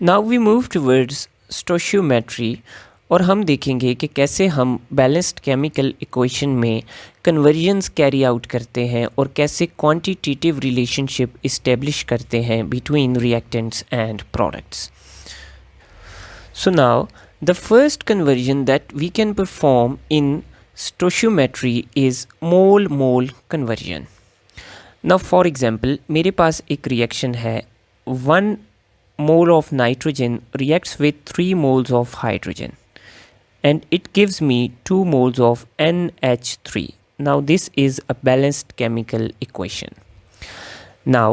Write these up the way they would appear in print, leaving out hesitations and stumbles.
Now we move towards stoichiometry और हम देखेंगे कि कैसे हम बैलेंस्ड केमिकल इक्वेशन में कन्वर्जन्स कैरी आउट करते हैं और कैसे क्वांटिटेटिव रिलेशनशिप इस्टेब्लिश करते हैं between reactants and products. So now the first conversion that we can perform in stoichiometry is mole-mole conversion. Now for example मेरे पास एक रिएक्शन है 1 mole of nitrogen reacts with 3 moles of hydrogen and it gives me 2 moles of NH3. Now this is a balanced chemical equation. Now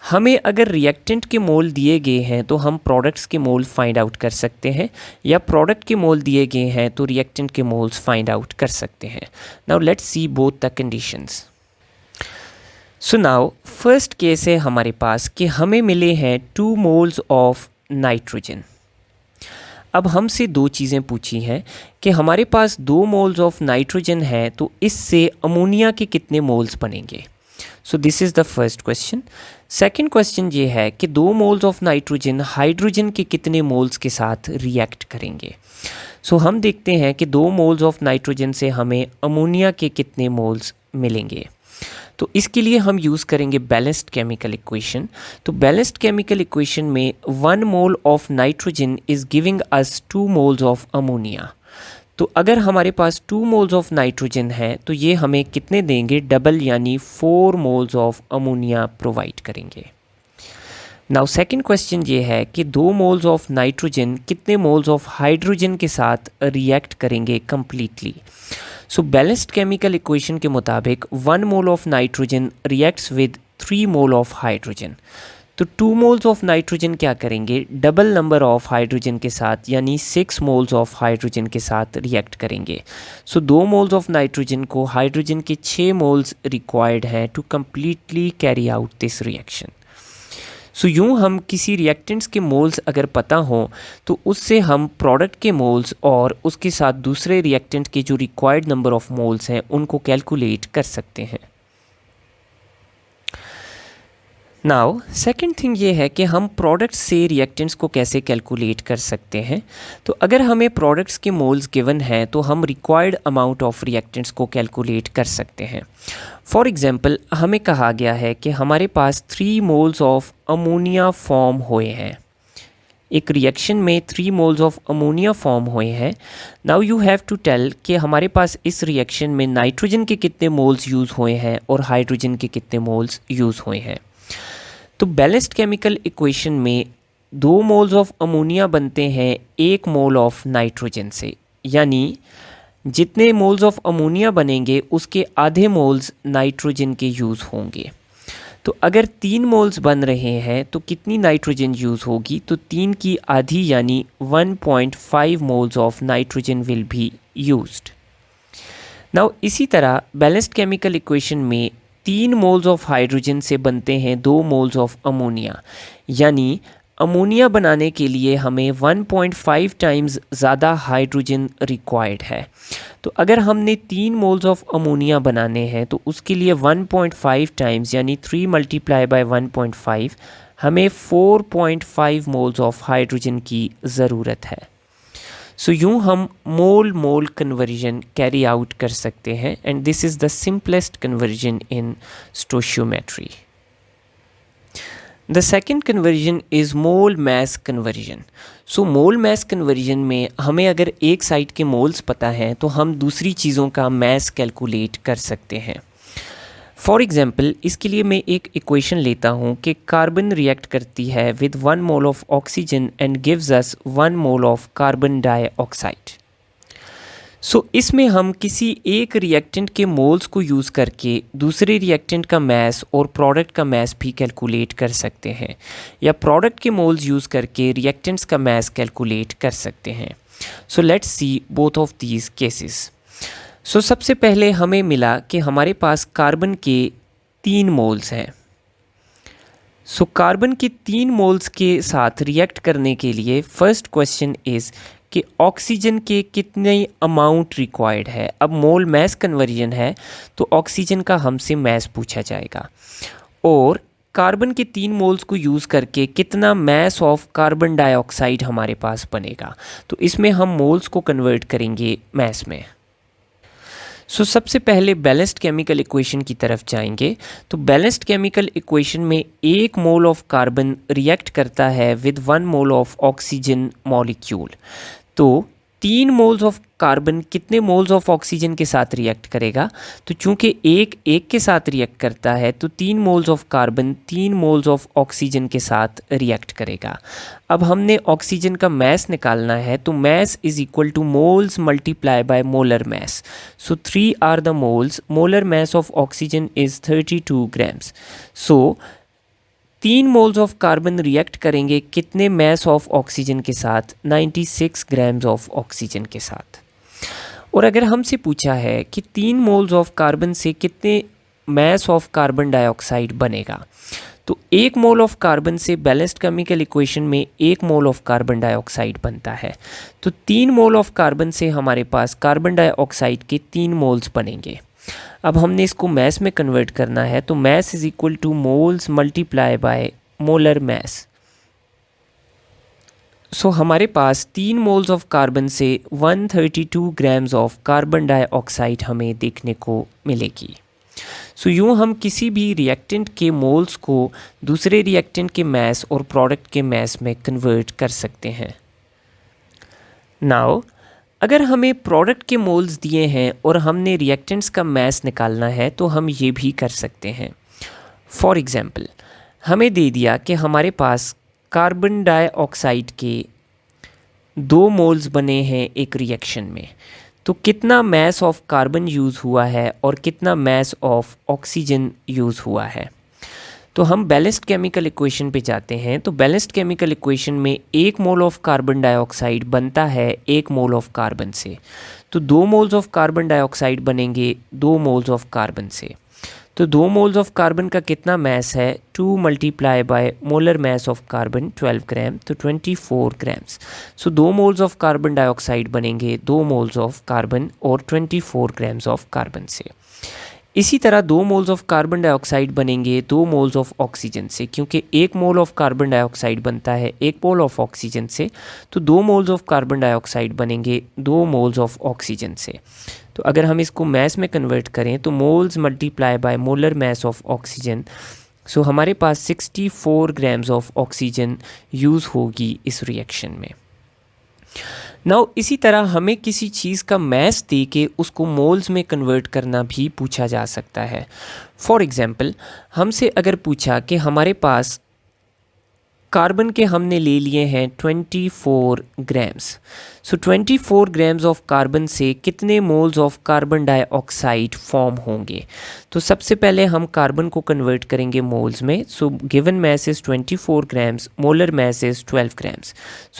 हमें अगर reactant के मोल दिए गए हैं तो हम प्रोडक्ट्स के मोल फाइंड आउट कर सकते हैं या प्रोडक्ट के मोल दिए गए हैं तो रिएक्टेंट के मोल्स फाइंड आउट कर सकते हैं. Now let's see both the conditions. So now first case है हमारे पास कि हमें मिले हैं 2 मोल्स ऑफ नाइट्रोजन. अब हमसे दो चीज़ें पूछी हैं कि हमारे पास 2 मोल्स ऑफ नाइट्रोजन है तो इससे अमोनिया के कितने मोल्स बनेंगे. So this is the first question. Second question ये है कि 2 मोल्स ऑफ नाइट्रोजन हाइड्रोजन के कितने मोल्स के साथ रिएक्ट करेंगे. सो हम देखते हैं कि 2 मोल्स ऑफ नाइट्रोजन से हमें अमोनिया के कितने मोल्स मिलेंगे. तो इसके लिए हम यूज़ करेंगे बैलेंस्ड केमिकल इक्वेशन. तो बैलेंस्ड केमिकल इक्वेशन में 1 mole of nitrogen is giving us 2 moles of ammonia. तो अगर हमारे पास 2 मोल्स ऑफ नाइट्रोजन है तो ये हमें कितने देंगे, डबल यानी 4 मोल्स ऑफ अमोनिया प्रोवाइड करेंगे. नाउ सेकंड क्वेश्चन ये है कि 2 मोल्स ऑफ नाइट्रोजन कितने मोल्स ऑफ हाइड्रोजन के साथ रिएक्ट करेंगे कंप्लीटली. सो बैलेंस्ड केमिकल इक्वेशन के मुताबिक 1 mole of nitrogen reacts with 3 mole of hydrogen. तो 2 मोल्स ऑफ नाइट्रोजन क्या करेंगे, डबल नंबर ऑफ हाइड्रोजन के साथ यानी 6 मोल्स ऑफ हाइड्रोजन के साथ रिएक्ट करेंगे. सो 2 मोल्स ऑफ नाइट्रोजन को हाइड्रोजन के 6 मोल्स रिक्वायर्ड हैं to completely carry out this reaction. So यूँ हम किसी रिएक्टेंट्स के मोल्स अगर पता हों तो उससे हम प्रोडक्ट के मोल्स और उसके साथ दूसरे रिएक्टेंट के जो रिक्वायर्ड नंबर ऑफ मोल्स हैं उनको कैलकुलेट कर सकते हैं. नाउ सेकंड थिंग ये है कि हम प्रोडक्ट्स से रिएक्टेंट्स को कैसे कैलकुलेट कर सकते हैं. तो अगर हमें प्रोडक्ट्स के मोल्स गिवन हैं तो हम रिक्वायर्ड अमाउंट ऑफ रिएक्टेंट्स को कैलकुलेट कर सकते हैं. फॉर एग्जांपल हमें कहा गया है कि हमारे पास 3 मोल्स ऑफ अमोनिया फॉर्म हुए हैं. एक रिएक्शन में 3 मोल्स ऑफ अमोनिया फॉर्म हुए हैं. Now you have to tell कि हमारे पास इस रिएक्शन में नाइट्रोजन के कितने मोल्स यूज़ हुए हैं और हाइड्रोजन के कितने मोल्स यूज़ हुए हैं. तो बैलेंस्ड केमिकल इक्वेशन में 2 मोल्स ऑफ अमोनिया बनते हैं 1 मोल ऑफ नाइट्रोजन से, यानी जितने मोल्स ऑफ अमोनिया बनेंगे उसके आधे मोल्स नाइट्रोजन के यूज़ होंगे. तो अगर 3 मोल्स बन रहे हैं तो कितनी नाइट्रोजन यूज़ होगी, तो 3 की आधी यानी 1.5 moles of nitrogen will be used. Now इसी तरह बैलेंस्ड केमिकल इक्वेशन में 3 मोल्स ऑफ हाइड्रोजन से बनते हैं 2 मोल्स ऑफ अमोनिया, यानी अमोनिया बनाने के लिए हमें 1.5 टाइम्स ज़्यादा हाइड्रोजन रिक्वायर्ड है. तो अगर हमने 3 मोल्स ऑफ अमोनिया बनाने हैं तो उसके लिए 1.5 टाइम्स यानी 3 मल्टीप्लाई बाय 1.5 हमें 4.5 मोल्स ऑफ हाइड्रोजन की ज़रूरत है. सो यूँ हम मोल मोल कन्वर्जन कैरी आउट कर सकते हैं and this is the simplest conversion in stoichiometry. The second conversion is mole mass conversion. So mole mass conversion में हमें अगर एक साइड के मोल्स पता हैं तो हम दूसरी चीज़ों का mass कैलकुलेट कर सकते हैं. फॉर एग्ज़ाम्पल इसके लिए मैं एक इक्वेशन लेता हूँ कि कार्बन रिएक्ट करती है with 1 mole of oxygen and gives us 1 mole of carbon dioxide. So इसमें हम किसी एक रिएक्टेंट के मोल्स को यूज़ करके दूसरे रिएक्टेंट का मैस और प्रोडक्ट का मैस भी कैलकुलेट कर सकते हैं या प्रोडक्ट के मोल्स यूज़ करके रिएक्टेंट्स का मैस कैलकुलेट कर सकते हैं. So let's see both of these cases. So सबसे पहले हमें मिला कि हमारे पास कार्बन के 3 मोल्स हैं. सो कार्बन के 3 मोल्स के साथ रिएक्ट करने के लिए फर्स्ट क्वेश्चन इज़ कि ऑक्सीजन के कितने अमाउंट रिक्वायर्ड है. अब मोल मैस कन्वर्जन है तो ऑक्सीजन का हमसे मैस पूछा जाएगा और कार्बन के 3 मोल्स को यूज़ करके कितना मैस ऑफ कार्बन डाइऑक्साइड हमारे पास बनेगा। तो इसमें हम मोल्स को कन्वर्ट करेंगे मैस में। सबसे पहले बैलेंस्ड केमिकल इक्वेशन की तरफ जाएंगे। तो बैलेंस्ड केमिकल इक्वेशन में 1 मोल ऑफ कार्बन रिएक्ट करता है with 1 mole of oxygen molecule. तो 3 मोल्स ऑफ कार्बन कितने मोल्स ऑफ ऑक्सीजन के साथ रिएक्ट करेगा? तो चूंकि एक के साथ रिएक्ट करता है तो 3 moles of carbon 3 moles of oxygen के साथ रिएक्ट करेगा। अब हमने ऑक्सीजन का मैस निकालना है, तो mass is equal to moles multiply by molar mass. So 3 are the moles, molar mass of oxygen is 32 grams. So 3 moles of carbon react करेंगे कितने मैस ऑफ ऑक्सीजन के साथ? 96 ग्राम्स ऑफ ऑक्सीजन के साथ। और अगर हमसे पूछा है कि 3 मोल्स ऑफ कार्बन से कितने मैस ऑफ कार्बन डाइऑक्साइड बनेगा, तो 1 मोल ऑफ कार्बन से बैलेंस्ड केमिकल इक्वेशन में 1 मोल ऑफ कार्बन डाइऑक्साइड बनता है। तो 3 मोल ऑफ कार्बन से हमारे पास कार्बन डाइऑक्साइड के 3 मोल्स बनेंगे। अब हमने इसको मैस में कन्वर्ट करना है, तो mass is equal to moles multiply by molar mass. हमारे पास 3 मोल्स ऑफ कार्बन से 132 ग्राम्स ऑफ कार्बन डाइऑक्साइड हमें देखने को मिलेगी। यूँ हम किसी भी रिएक्टेंट के मोल्स को दूसरे रिएक्टेंट के मैस और प्रोडक्ट के मैस में कन्वर्ट कर सकते हैं। नाउ अगर हमें प्रोडक्ट के मोल्स दिए हैं और हमने रिएक्टेंट्स का मैस निकालना है, तो हम ये भी कर सकते हैं। फॉर एग्ज़ाम्पल, हमें दे दिया कि हमारे पास कार्बन डाइऑक्साइड के 2 मोल्स बने हैं एक रिएक्शन में, तो कितना मैस ऑफ कार्बन यूज़ हुआ है और कितना मैस ऑफ ऑक्सीजन यूज़ हुआ है। तो हम बैलेंस्ड केमिकल इक्वेशन पे जाते हैं। तो बैलेंस्ड केमिकल इक्वेशन में 1 मोल ऑफ कार्बन डाइऑक्साइड बनता है 1 मोल ऑफ कार्बन से। तो 2 मोल्स ऑफ कार्बन डाइऑक्साइड बनेंगे 2 मोल्स ऑफ कार्बन से। तो 2 मोल्स ऑफ कार्बन का कितना मैस है? 2 multiply by molar mass of carbon 12 ग्राम, तो 24 grams. 2 moles of carbon dioxide बनेंगे 2 मोल्स ऑफ कार्बन और 24 ग्राम्स ऑफ कार्बन से। इसी तरह 2 मोल्स ऑफ कार्बन डाइऑक्साइड बनेंगे 2 मोल्स ऑफ ऑक्सीजन से, क्योंकि 1 मोल ऑफ कार्बन डाइऑक्साइड बनता है 1 मोल ऑफ ऑक्सीजन से। तो 2 मोल्स ऑफ कार्बन डाइऑक्साइड बनेंगे 2 मोल्स ऑफ ऑक्सीजन से। तो अगर हम इसको मैस में कन्वर्ट करें, तो moles multiply by molar mass of oxygen. हमारे पास 64 ग्राम्स ऑफ ऑक्सीजन यूज़ होगी इस रिएक्शन में। नाउ इसी तरह हमें किसी चीज़ का मैस दे के उसको मोल्स में कन्वर्ट करना भी पूछा जा सकता है। फॉर एग्ज़ाम्पल, हमसे अगर पूछा कि हमारे पास कार्बन के हमने ले लिए हैं 24 ग्राम्स। 24 ग्राम्स ऑफ कार्बन से कितने moles of carbon dioxide form होंगे? तो सबसे पहले हम कार्बन को कन्वर्ट करेंगे मोल्स में। Given mass is 24 grams, molar mass is 12 grams.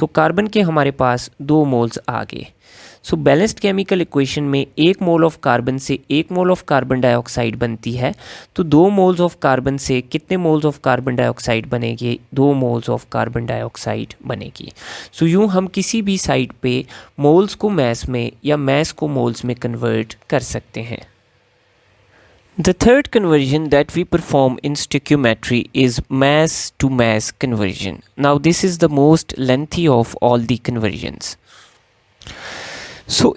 Carbon के हमारे पास 2 मोल्स आ गए। बैलेंस्ड केमिकल इक्वेशन में 1 मोल ऑफ कार्बन से 1 मोल ऑफ कार्बन डाइऑक्साइड बनती है। तो 2 मोल्स ऑफ कार्बन से कितने मोल्स ऑफ कार्बन डाइऑक्साइड बनेंगे? 2 मोल्स ऑफ कार्बन डाइऑक्साइड बनेगी। यूँ हम किसी भी साइड पे मोल्स को मैस में या मैस को मोल्स में कन्वर्ट कर सकते हैं। The third conversion that we perform in stoichiometry is mass to mass conversion. Now this is the most lengthy of all the conversions.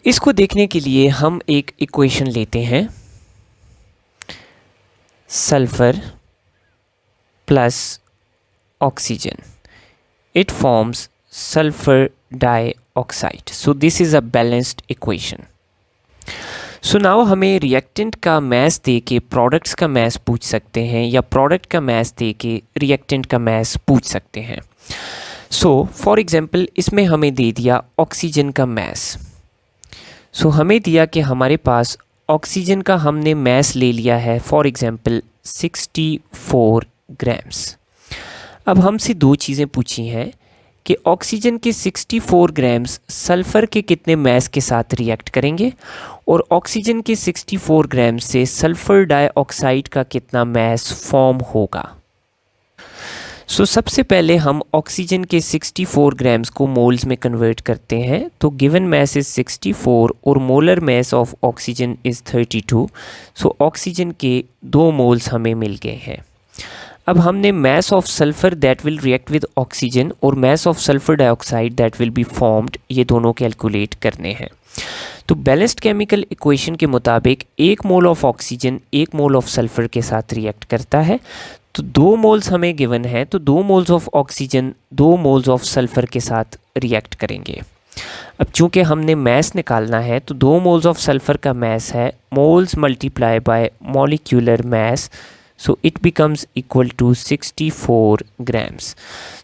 इसको देखने के लिए हम एक इक्वेशन लेते हैं, sulphur plus oxygen, it forms sulphur dioxide. This is a balanced equation. Now हमें reactant का मैस दे के प्रोडक्ट्स का मैस पूछ सकते हैं, या प्रोडक्ट का मैस दे के रिएक्टेंट का मैस पूछ सकते हैं। फॉर एग्जांपल, इसमें हमें दे दिया ऑक्सीजन का मैस। हमें दिया कि हमारे पास ऑक्सीजन का हमने मैस ले लिया है, फॉर एग्जांपल 64 ग्राम्स। अब हमसे 2 चीज़ें पूछी हैं कि ऑक्सीजन के 64 ग्राम्स सल्फ़र के कितने मैस के साथ रिएक्ट करेंगे, और ऑक्सीजन के 64 ग्राम्स से सल्फ़र डाइऑक्साइड का कितना मैस फॉर्म होगा। सबसे पहले हम ऑक्सीजन के 64 ग्राम्स को मोल्स में कन्वर्ट करते हैं। तो गिवन मैस इज़ 64 और molar mass of oxygen is 32। Oxygen के 2 मोल्स हमें मिल गए हैं। अब हमने mass of sulfur that will react with oxygen और mass of sulfur dioxide that will be formed ये दोनों कैलकुलेट करने हैं। तो बैलेंस्ड केमिकल इक्वेशन के मुताबिक 1 mole of oxygen 1 mole of sulphur के साथ रिएक्ट करता है। तो 2 मोल्स हमें गिवन है, तो 2 moles of oxygen 2 moles of sulphur के साथ रिएक्ट करेंगे। अब चूंकि हमने मैस निकालना है तो 2 मोल्स ऑफ सल्फर का मैस है moles multiply by molecular mass, so it becomes equal to 64 grams.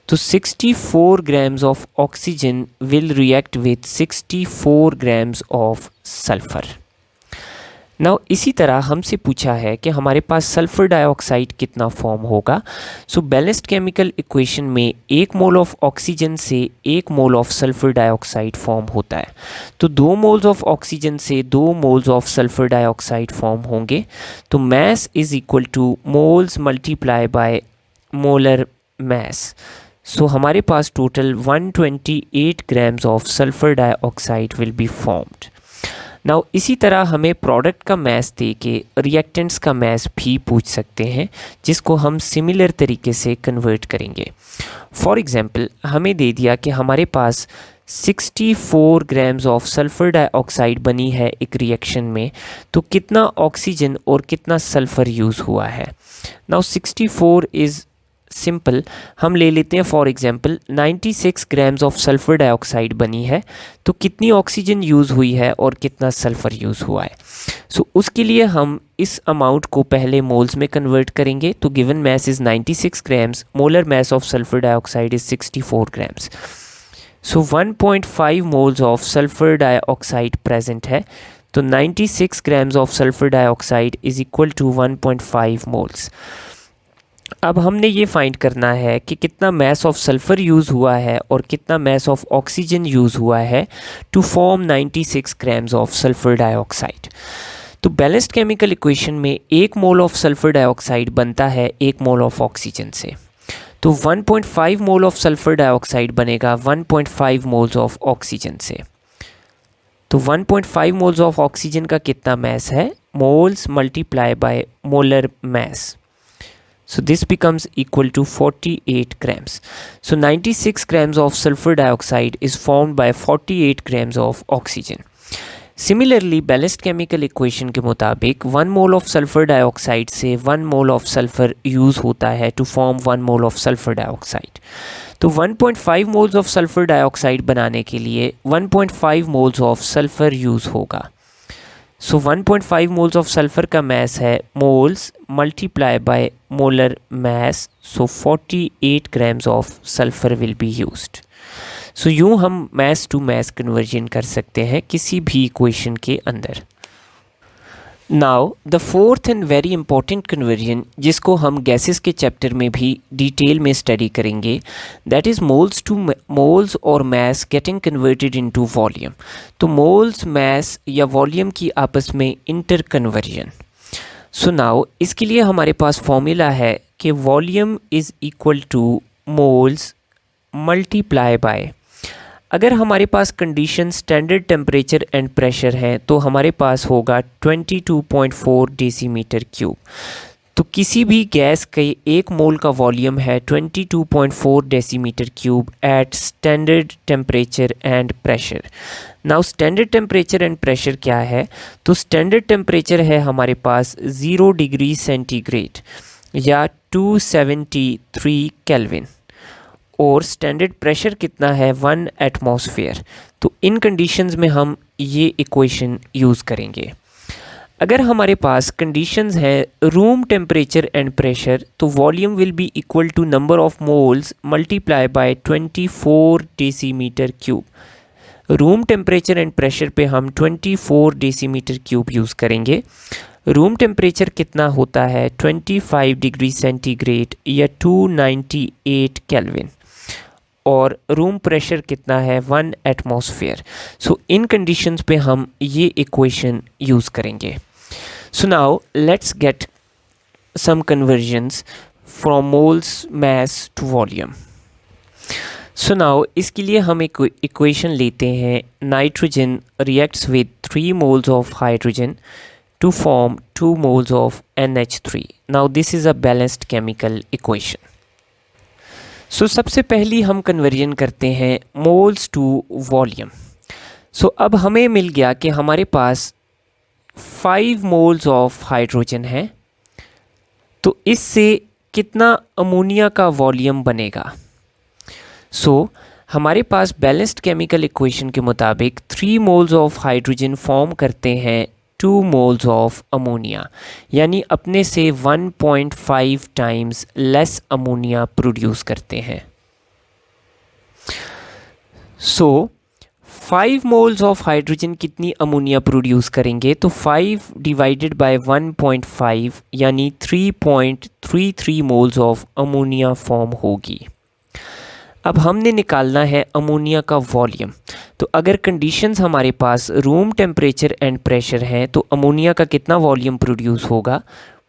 तो 64 grams of oxygen will react with 64 grams of sulfur. Now इसी तरह हमसे पूछा है कि हमारे पास सल्फर डाइऑक्साइड कितना फॉर्म होगा। सो बैलेंस्ड केमिकल इक्वेशन में 1 मोल ऑफ ऑक्सीजन से 1 mole of sulphur dioxide form होता है। तो 2 मोल्स ऑफ ऑक्सीजन से 2 moles of sulphur dioxide form होंगे। तो mass is equal to moles multiply by molar mass. So हमारे पास total 128 grams of sulphur dioxide will be formed. Now इसी तरह हमें प्रोडक्ट का मैस दे के रिएक्टेंट्स का मैस भी पूछ सकते हैं, जिसको हम सिमिलर तरीके से कन्वर्ट करेंगे। फॉर एग्जांपल हमें दे दिया कि हमारे पास 64 grams ऑफ सल्फ़र डाइऑक्साइड बनी है एक रिएक्शन में, तो कितना ऑक्सीजन और कितना सल्फ़र यूज़ हुआ है। नाउ 64 इज़ सिंपल, हम ले लेते हैं for example 96 grams of sulphur dioxide बनी है, तो कितनी ऑक्सीजन यूज़ हुई है और कितना सल्फ़र यूज़ हुआ है। सो उसके लिए हम इस अमाउंट को पहले मोल्स में कन्वर्ट करेंगे। तो given mass is 96 grams, molar mass of sulphur dioxide is 64 grams। So 1.5 moles of sulphur dioxide present है, तो 96 grams of sulphur dioxide is equal to 1.5 moles. अब हमने ये फाइंड करना है कि कितना मैस ऑफ सल्फ़र यूज़ हुआ है और कितना मैस ऑफ ऑक्सीजन यूज़ हुआ है to form 96 grams of sulphur dioxide. तो बैलेंस्ड केमिकल इक्वेशन में 1 मोल ऑफ सल्फ़र डाइऑक्साइड बनता है 1 मोल ऑफ ऑक्सीजन से। तो 1.5 मोल ऑफ सल्फ़र डाइऑक्साइड बनेगा 1.5 मोल्स ऑफ ऑक्सीजन से। तो 1.5 मोल्स ऑफ ऑक्सीजन का कितना मैस है, moles multiply by molar mess. So this becomes equal to 48 grams. So 96 grams of sulfur dioxide is formed by 48 grams of oxygen. Similarly, balanced chemical equation के मुताबिक 1 mole of sulfur dioxide से 1 mole of sulfur use होता है to form 1 mole of sulfur dioxide. तो 1.5 moles of sulfur dioxide बनाने के लिए 1.5 moles of sulfur use होगा। सो 1.5 मोल्स ऑफ सल्फ़र का मैस है moles multiply by molar mass, so 48 grams of sulphur will be used. So यूँ हम mess to mess conversion कर सकते हैं किसी भी इक्वेशन के अंदर। Now the fourth and very important conversion, जिसको हम गैसेस के चैप्टर में भी डिटेल में स्टडी करेंगे, that is moles to moles और mass getting converted into volume. तो मोल्स मैस या वॉल्यूम की आपस में इंटर कन्वर्जन। सो नाउ इसके लिए हमारे पास फॉर्मूला है कि volume is equal to moles multiply by, अगर हमारे पास condition standard temperature and pressure है तो हमारे पास होगा 22.4 डेसीमीटर क्यूब। तो किसी भी गैस के 1 मोल का वॉल्यूम है 22.4 decimetre cube at standard temperature and pressure. Now standard temperature and pressure क्या है, तो स्टैंडर्ड टेम्परेचर है हमारे पास 0 डिग्री सेंटीग्रेड या 273 केल्विन, और स्टैंडर्ड प्रेशर कितना है 1 एटमॉस्फेयर। तो इन कंडीशंस में हम ये इक्वेशन यूज़ करेंगे। अगर हमारे पास कंडीशंस हैं रूम टेम्परेचर एंड प्रेशर, तो volume will be equal to number of moles multiply by 24 decimetre cube. Room temperature and pressure पे हम 24 डेसीमीटर क्यूब यूज़ करेंगे। रूम टेम्परेचर कितना होता है 25 डिग्री सेंटीग्रेड या 298 केल्विन, और रूम प्रेशर कितना है 1 एटमॉस्फेयर। सो इन कंडीशंस पे हम ये इक्वेशन यूज़ करेंगे। So now let's get some conversions from moles mass to volume. So now इसके लिए हम एक इक्वेशन लेते हैं, nitrogen reacts with 3 moles of hydrogen to form 2 moles of NH3. Now this is a balanced chemical equation. So सबसे पहली हम conversion करते हैं मोल्स टू वॉल्यूम. सो अब हमें मिल गया कि हमारे पास 5 मोल्स ऑफ हाइड्रोजन है, तो इससे कितना अमोनिया का वॉल्यूम बनेगा. सो हमारे पास बैलेंस्ड केमिकल इक्वेशन के मुताबिक 3 मोल्स ऑफ हाइड्रोजन फॉर्म करते हैं 2 मोल्स ऑफ अमोनिया, यानी अपने से 1.5 टाइम्स लेस अमोनिया प्रोड्यूस करते हैं. सो 5 मोल्स ऑफ हाइड्रोजन कितनी अमोनिया प्रोड्यूस करेंगे, तो 5 डिवाइडेड बाय 1.5 यानी 3.33 मोल्स ऑफ अमोनिया फॉर्म होगी. अब हमने निकालना है अमोनिया का वॉल्यूम. तो अगर कंडीशंस हमारे पास रूम टेम्परेचर एंड प्रेशर हैं, तो अमोनिया का कितना वॉल्यूम प्रोड्यूस होगा,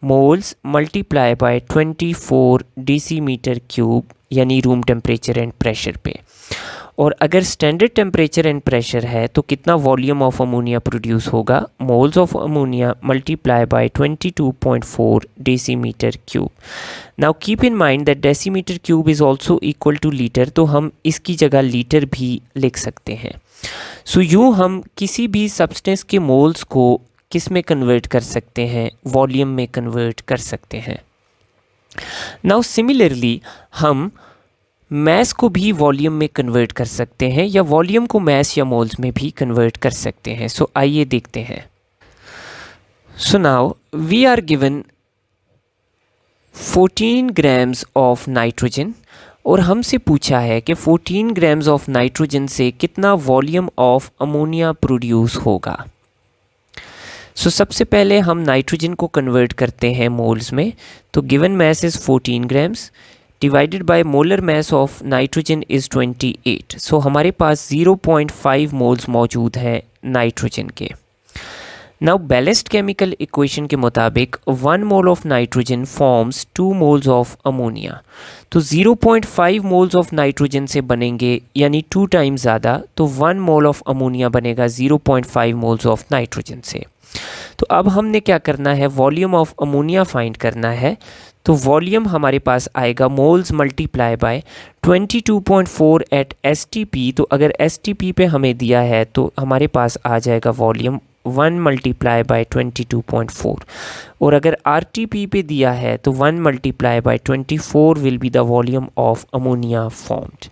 moles multiply by 24 decimetre cube, यानी रूम टेम्परेचर एंड प्रेशर पे. और अगर स्टैंडर्ड टेम्परेचर एंड प्रेशर है तो कितना वॉल्यूम ऑफ अमोनिया प्रोड्यूस होगा, moles of ammonia multiply by 22.4 decimetre cube. Now keep in mind that decimetre cube is also equal two litre, तो हम इसकी जगह लीटर भी लिख सकते हैं. सो यूँ हम किसी भी सब्सटेंस के मोल्स को किस में कन्वर्ट कर सकते हैं, वॉल्यूम में कन्वर्ट कर सकते हैं. नाउ सिमिलरली हम मैस को भी वॉल्यूम में कन्वर्ट कर सकते हैं, या वॉल्यूम को मैस या मोल्स में भी कन्वर्ट कर सकते हैं. सो आइए देखते हैं. So now we are given 14 grams of nitrogen, और हमसे पूछा है कि 14 ग्राम्स ऑफ नाइट्रोजन से कितना वॉल्यूम ऑफ अमोनिया प्रोड्यूस होगा. सो सबसे पहले हम नाइट्रोजन को कन्वर्ट करते हैं मोल्स में. तो given mass is 14 grams divided by molar mass of nitrogen is 28. So हमारे पास 0.5 मोल्स मौजूद हैं नाइट्रोजन के. नाउ बैलेंस्ड केमिकल इक्वेशन के मुताबिक 1 mole of nitrogen forms 2 moles of ammonia. तो 0.5 मोल्स ऑफ नाइट्रोजन से बनेंगे, यानी 2 टाइम्स ज़्यादा, तो 1 मोल ऑफ अमोनिया बनेगा 0.5 मोल्स ऑफ नाइट्रोजन से. तो अब हमने क्या करना है, वॉल्यूम ऑफ अमोनिया फाइंड करना है. तो वॉल्यूम हमारे पास आएगा moles multiply by 22.4 at STP. तो अगर STP पे हमें दिया है तो हमारे पास आ जाएगा वॉल्यूम 1 मल्टीप्लाई बाय 22.4, और अगर RTP पे दिया है तो 1 multiply by 24 will be the volume of ammonia formed.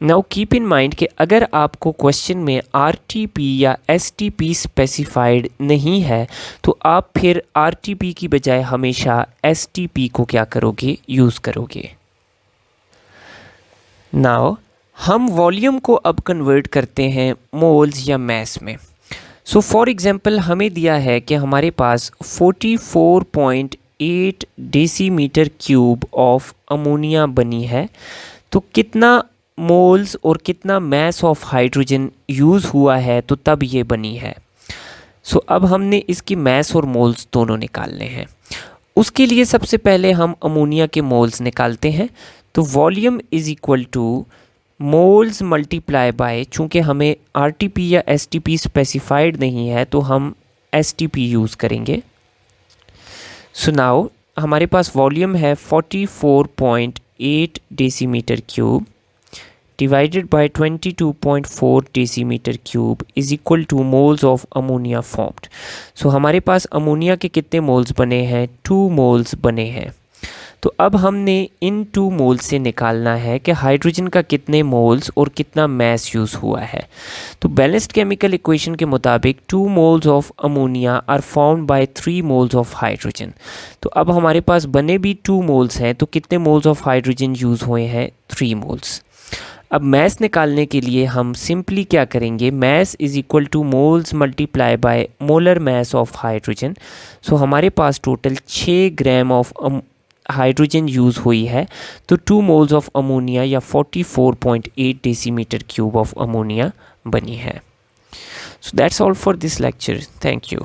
Now keep in mind कि अगर आपको क्वेश्चन में RTP या STP स्पेसिफाइड नहीं है, तो आप फिर RTP की बजाय हमेशा STP को क्या करोगे, यूज़ करोगे. नाउ हम वॉल्यूम को अब कन्वर्ट करते हैं मोल्स या मैस में. सो फॉर एग्जांपल हमें दिया है कि हमारे पास 44.8 डेसीमीटर क्यूब ऑफ अमोनिया बनी है. तो कितना मोल्स और कितना मैस ऑफ हाइड्रोजन यूज़ हुआ है तो तब ये बनी है. सो अब हमने इसकी मैस और मोल्स दोनों निकालने हैं. उसके लिए सबसे पहले हम अमोनिया के मोल्स निकालते हैं. तो volume is equal to moles multiply bye, चूँकि हमें RTP या STP स्पेसिफाइड नहीं है तो हम STP यूज़ करेंगे. सो नाउ हमारे पास वॉल्यूम है 44.8 decimetre cube divided by 22.4 decimetre cube is equal to moles of ammonia formed. So हमारे पास अमोनिया के कितने मोल्स बने हैं, 2 मोल्स बने हैं. तो अब हमने इन 2 मोल्स से निकालना है कि हाइड्रोजन का कितने मोल्स और कितना मैस यूज़ हुआ है. तो बैलेंस्ड केमिकल इक्वेशन के मुताबिक 2 moles of ammonia are formed by 3 moles of hydrogen. तो अब हमारे पास बने भी 2 मोल्स हैं, तो कितने मोल्स ऑफ हाइड्रोजन यूज़ हुए हैं, 3 मोल्स. अब मैस निकालने के लिए हम सिंपली क्या करेंगे, mass is equal to moles multiply by molar mass of hydrogen. So हमारे पास total 6 gram of hydrogen use हुई है, तो 2 मोल्स ऑफ अमोनिया या 44.8 डेसीमीटर क्यूब ऑफ अमोनिया बनी है. So that's all for this lecture. Thank you.